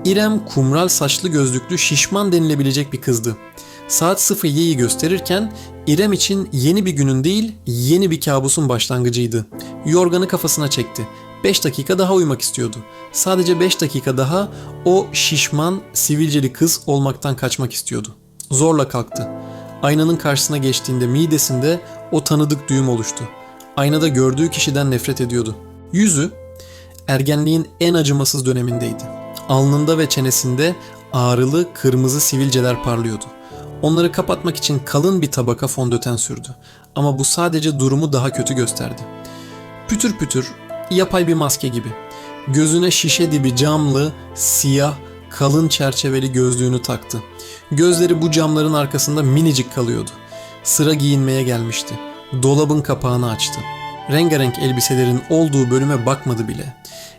İrem kumral saçlı gözlüklü şişman denilebilecek bir kızdı. Saat 07'yi gösterirken İrem için yeni bir günün değil, yeni bir kabusun başlangıcıydı. Yorganı kafasına çekti. 5 dakika daha uyumak istiyordu. Sadece 5 dakika daha o şişman, sivilceli kız olmaktan kaçmak istiyordu. Zorla kalktı. Aynanın karşısına geçtiğinde midesinde o tanıdık düğüm oluştu. Aynada gördüğü kişiden nefret ediyordu. Yüzü ergenliğin en acımasız dönemindeydi. Alnında ve çenesinde ağrılı kırmızı sivilceler parlıyordu. Onları kapatmak için kalın bir tabaka fondöten sürdü. Ama bu sadece durumu daha kötü gösterdi. Pütür pütür, yapay bir maske gibi. Gözüne şişe dibi camlı, siyah, kalın çerçeveli gözlüğünü taktı. Gözleri bu camların arkasında minicik kalıyordu. Sıra giyinmeye gelmişti. Dolabın kapağını açtı. Rengarenk elbiselerin olduğu bölüme bakmadı bile.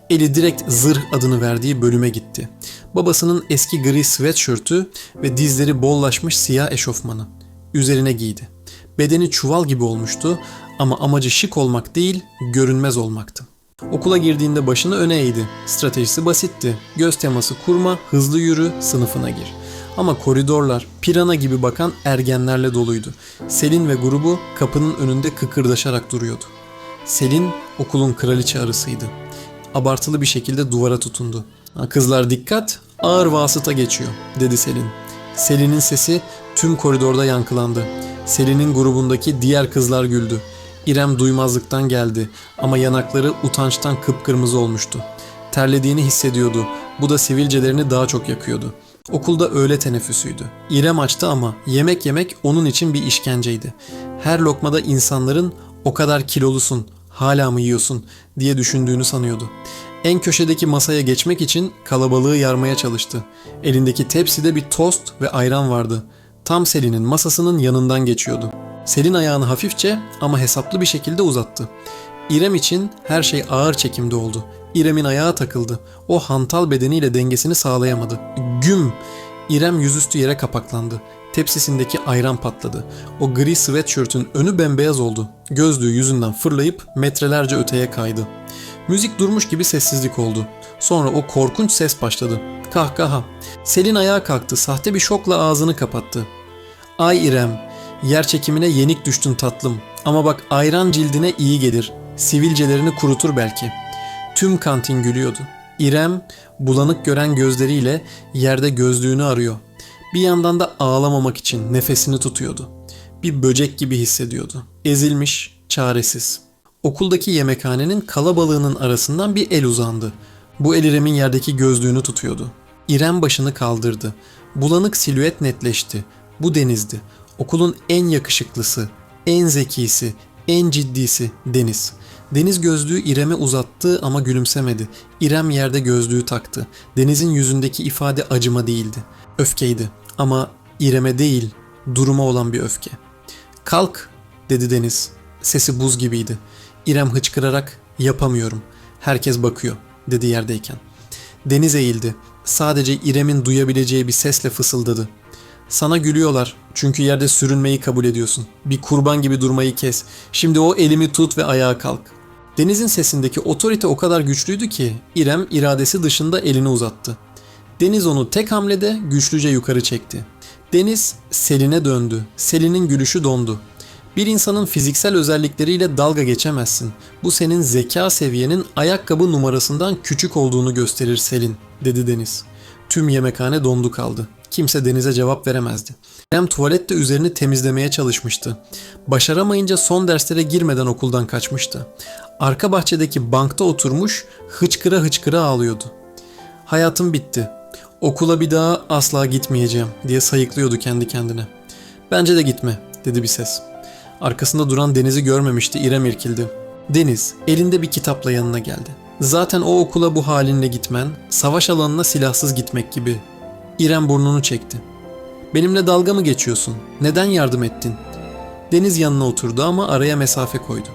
Eli direkt zırh adını verdiği bölüme gitti. Babasının eski gri sweatshirt'ü ve dizleri bollaşmış siyah eşofmanı. Üzerine giydi. Bedeni çuval gibi olmuştu ama amacı şık olmak değil, görünmez olmaktı. Okula girdiğinde başını öne eğdi. Stratejisi basitti. Göz teması kurma, hızlı yürü, sınıfına gir. Ama koridorlar pirana gibi bakan ergenlerle doluydu. Selin ve grubu kapının önünde kıkırdaşarak duruyordu. Selin okulun kraliçe arısıydı. Abartılı bir şekilde duvara tutundu. "Kızlar dikkat, ağır vasıta geçiyor," dedi Selin. Selin'in sesi tüm koridorda yankılandı. Selin'in grubundaki diğer kızlar güldü. İrem duymazlıktan geldi ama yanakları utançtan kıpkırmızı olmuştu. Terlediğini hissediyordu. Bu da sivilcelerini daha çok yakıyordu. Okulda öğle teneffüsüydü. İrem açtı ama yemek yemek onun için bir işkenceydi. Her lokmada insanların "o kadar kilolusun, hala mı yiyorsun?" diye düşündüğünü sanıyordu. En köşedeki masaya geçmek için kalabalığı yarmaya çalıştı. Elindeki tepside bir tost ve ayran vardı. Tam Selin'in masasının yanından geçiyordu. Selin ayağını hafifçe ama hesaplı bir şekilde uzattı. İrem için her şey ağır çekimde oldu. İrem'in ayağı takıldı. O hantal bedeniyle dengesini sağlayamadı. Güm! İrem yüzüstü yere kapaklandı. Tepsisindeki ayran patladı. O gri sweatshirt'ün önü bembeyaz oldu. Gözlüğü yüzünden fırlayıp metrelerce öteye kaydı. Müzik durmuş gibi sessizlik oldu. Sonra o korkunç ses başladı. Kahkaha. Selin ayağa kalktı. Sahte bir şokla ağzını kapattı. "Ay İrem, yer çekimine yenik düştün tatlım. Ama bak ayran cildine iyi gelir. Sivilcelerini kurutur belki." Tüm kantin gülüyordu. İrem bulanık gören gözleriyle yerde gözlüğünü arıyor. Bir yandan da ağlamamak için nefesini tutuyordu. Bir böcek gibi hissediyordu. Ezilmiş, çaresiz. Okuldaki yemekhanenin kalabalığının arasından bir el uzandı. Bu el İrem'in yerdeki gözlüğünü tutuyordu. İrem başını kaldırdı. Bulanık silüet netleşti. Bu Deniz'di. Okulun en yakışıklısı, en zekisi, en ciddisi Deniz. Deniz gözlüğü İrem'e uzattı ama gülümsemedi. İrem yerde gözlüğü taktı. Deniz'in yüzündeki ifade acıma değildi. Öfkeydi. Ama İrem'e değil, duruma olan bir öfke. "Kalk," dedi Deniz. Sesi buz gibiydi. İrem hıçkırarak "Yapamıyorum. Herkes bakıyor," dedi yerdeyken. Deniz eğildi. Sadece İrem'in duyabileceği bir sesle fısıldadı. "Sana gülüyorlar çünkü yerde sürünmeyi kabul ediyorsun. Bir kurban gibi durmayı kes. Şimdi o elimi tut ve ayağa kalk." Deniz'in sesindeki otorite o kadar güçlüydü ki İrem iradesi dışında elini uzattı. Deniz onu tek hamlede güçlüce yukarı çekti. Deniz Selin'e döndü. Selin'in gülüşü dondu. "Bir insanın fiziksel özellikleriyle dalga geçemezsin. Bu senin zeka seviyenin ayakkabı numarasından küçük olduğunu gösterir Selin," dedi Deniz. Tüm yemekhane dondu kaldı. Kimse Deniz'e cevap veremezdi. İrem tuvalette üzerini temizlemeye çalışmıştı. Başaramayınca son derslere girmeden okuldan kaçmıştı. Arka bahçedeki bankta oturmuş hıçkıra hıçkıra ağlıyordu. "Hayatım bitti. Okula bir daha asla gitmeyeceğim," diye sayıklıyordu kendi kendine. "Bence de gitme," dedi bir ses. Arkasında duran Deniz'i görmemişti. İrem irkildi. Deniz elinde bir kitapla yanına geldi. "Zaten o okula bu halinle gitmen, savaş alanına silahsız gitmek gibi." İrem burnunu çekti. "Benimle dalga mı geçiyorsun? Neden yardım ettin?" Deniz yanına oturdu ama araya mesafe koydu.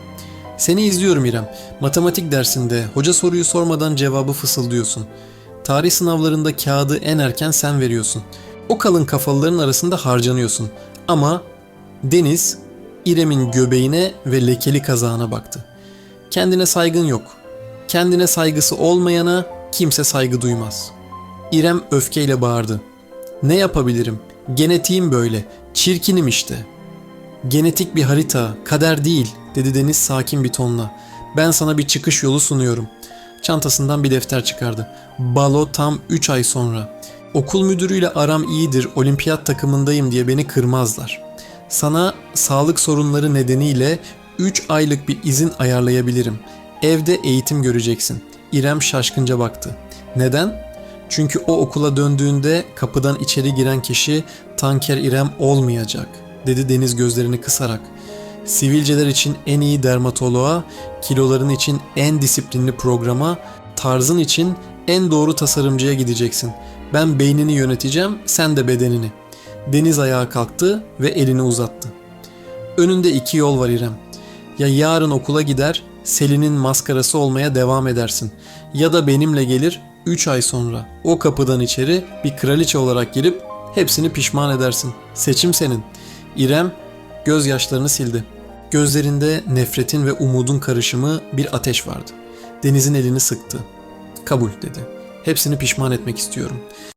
"Seni izliyorum İrem. Matematik dersinde hoca soruyu sormadan cevabı fısıldıyorsun. Tarih sınavlarında kağıdı en erken sen veriyorsun. O kalın kafalıların arasında harcanıyorsun. Ama..." Deniz İrem'in göbeğine ve lekeli kazağına baktı. "Kendine saygın yok. Kendine saygısı olmayana kimse saygı duymaz." İrem öfkeyle bağırdı. Ne yapabilirim? Genetiğim böyle. Çirkinim işte. Genetik bir harita, kader değil, dedi Deniz sakin bir tonla. Ben sana bir çıkış yolu sunuyorum. Çantasından bir defter çıkardı. Balo tam 3 ay sonra. Okul müdürüyle aram iyidir, olimpiyat takımındayım diye beni kırmazlar. Sana sağlık sorunları nedeniyle 3 aylık bir izin ayarlayabilirim. Evde eğitim göreceksin. İrem şaşkınca baktı. Neden? Çünkü o okula döndüğünde kapıdan içeri giren kişi Tanker İrem olmayacak, dedi Deniz gözlerini kısarak. Sivilceler için en iyi dermatoloğa, kiloların için en disiplinli programa, tarzın için en doğru tasarımcıya gideceksin. Ben beynini yöneteceğim, sen de bedenini. Deniz ayağa kalktı ve elini uzattı. Önünde 2 yol var İrem. Ya yarın okula gider, Selin'in maskarası olmaya devam edersin. Ya da benimle gelir 3 ay sonra o kapıdan içeri bir kraliçe olarak girip hepsini pişman edersin. Seçim senin. İrem gözyaşlarını sildi. Gözlerinde nefretin ve umudun karışımı bir ateş vardı. Deniz'in elini sıktı. Kabul dedi. Hepsini pişman etmek istiyorum.